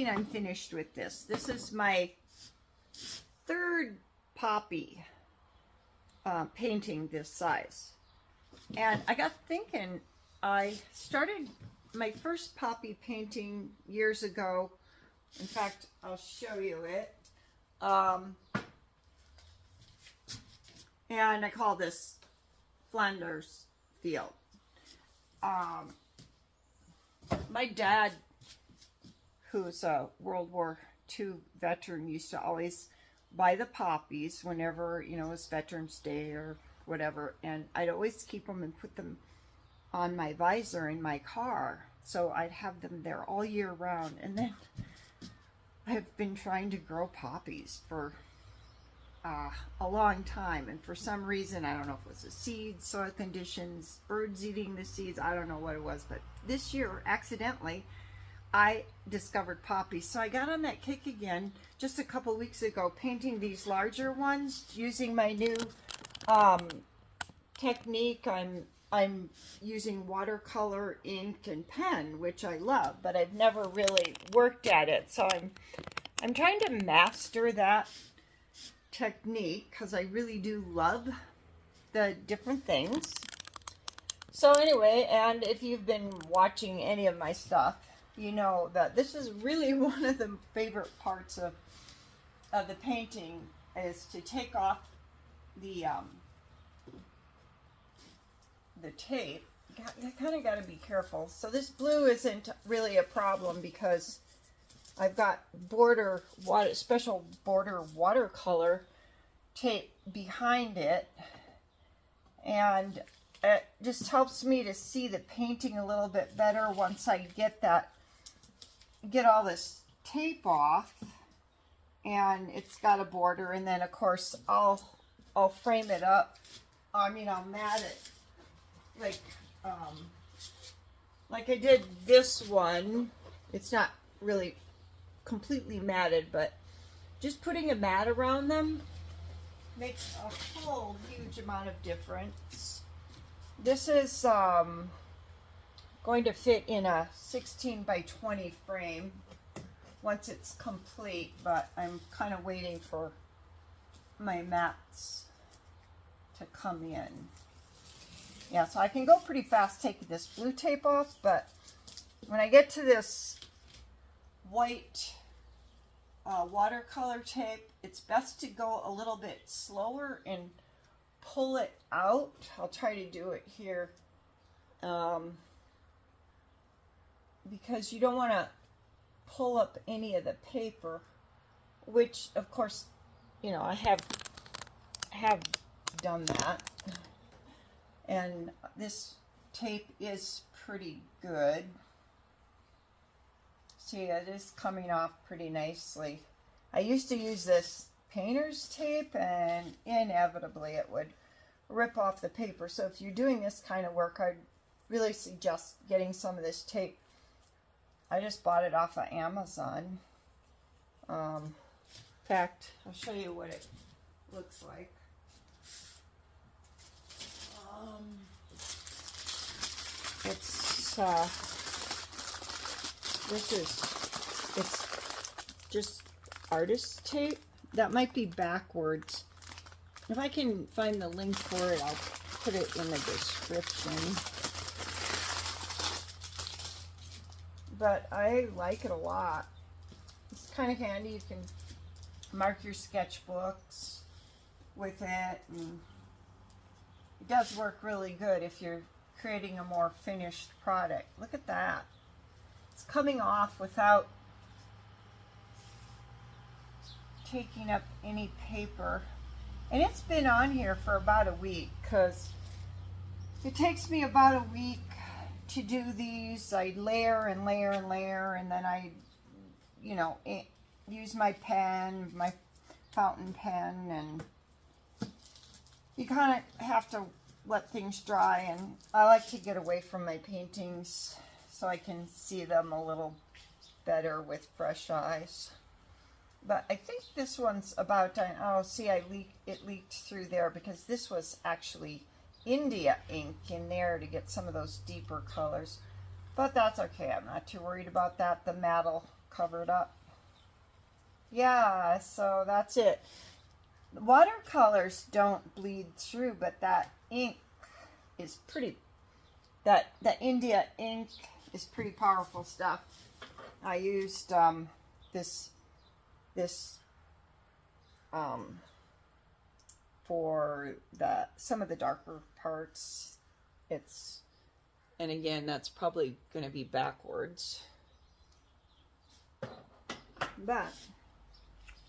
thinking I'm finished with this. This is my third poppy painting this size. And I got thinking, I started my first poppy painting years ago. In fact, I'll show you it. And I call this Flanders Field. My dad, who's a World War II veteran, used to always buy the poppies whenever, you know, it was Veterans Day or whatever, and I'd always keep them and put them on my visor in my car, so I'd have them there all year round. And then I've been trying to grow poppies for a long time, and for some reason, I don't know if it was the seeds, soil conditions, birds eating the seeds, I don't know what it was, but this year, accidentally, I discovered poppies. So I got on that kick again just a couple weeks ago, painting these larger ones using my new technique. I'm using watercolor ink and pen, which I love, but I've never really worked at it. So I'm trying to master that technique because I really do love the different things. So anyway, and if you've been watching any of my stuff, you know that this is really one of the favorite parts of the painting, is to take off the tape. You kind of got to be careful. So this blue isn't really a problem because I've got special border watercolor tape behind it, and it just helps me to see the painting a little bit better once I get all this tape off, and it's got a border. And then of course I'll frame it up. I mean, I'll mat it like I did this one. It's not really completely matted, but just putting a mat around them makes a whole huge amount of difference. This is going to fit in a 16 by 20 frame once it's complete, but I'm kind of waiting for my mats to come in. Yeah, so I can go pretty fast taking this blue tape off, but when I get to this white watercolor tape, it's best to go a little bit slower and pull it out. I'll try to do it here because you don't want to pull up any of the paper, which of course, you know, I have done that. And this tape is pretty good. See, it is coming off pretty nicely. I used to use this painter's tape, and inevitably it would rip off the paper. So if you're doing this kind of work, I'd really suggest getting some of this tape. I just bought it off of Amazon. In fact, I'll show you what it looks like. It's just artist tape. That might be backwards. If I can find the link for it, I'll put it in the description. But I like it a lot. It's kind of handy. You can mark your sketchbooks with it, and it does work really good if you're creating a more finished product. Look at that. It's coming off without taking up any paper. And it's been on here for about a week because it takes me about a week to do these. I layer and layer and layer, and then I, you know, use my pen, my fountain pen, and you kind of have to let things dry. And I like to get away from my paintings so I can see them a little better with fresh eyes. But I think this one's about done. Oh, see, it leaked through there because this was actually India ink in there to get some of those deeper colors. But that's okay. I'm not too worried about that. The mat will cover it up. Yeah, so that's it. Watercolors don't bleed through, but that ink is pretty, that India ink is pretty powerful stuff. I used this for some of the darker parts. And again, that's probably going to be backwards. But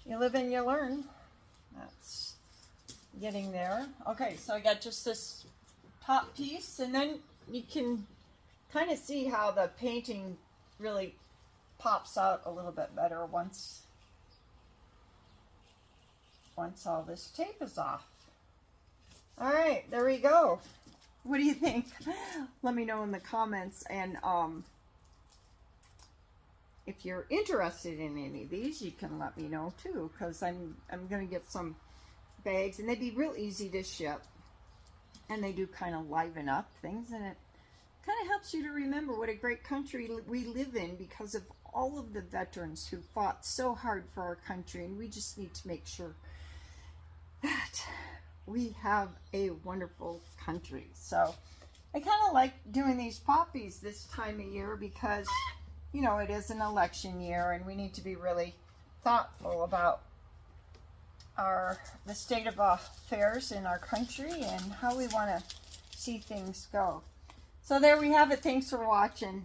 you live and you learn. That's getting there. Okay, so I got just this top piece, and then you can kind of see how the painting really pops out a little bit better once all this tape is off. All right, there we go. What do you think? Let me know in the comments, and if you're interested in any of these, you can let me know too, because I'm going to get some bags, and they'd be real easy to ship, and they do kind of liven up things, and it kind of helps you to remember what a great country we live in because of all of the veterans who fought so hard for our country, and we just need to make sure that we have a wonderful country. So I kind of like doing these poppies this time of year because, you know, it is an election year, and we need to be really thoughtful about the state of affairs in our country and how we want to see things go. So there we have it. Thanks for watching.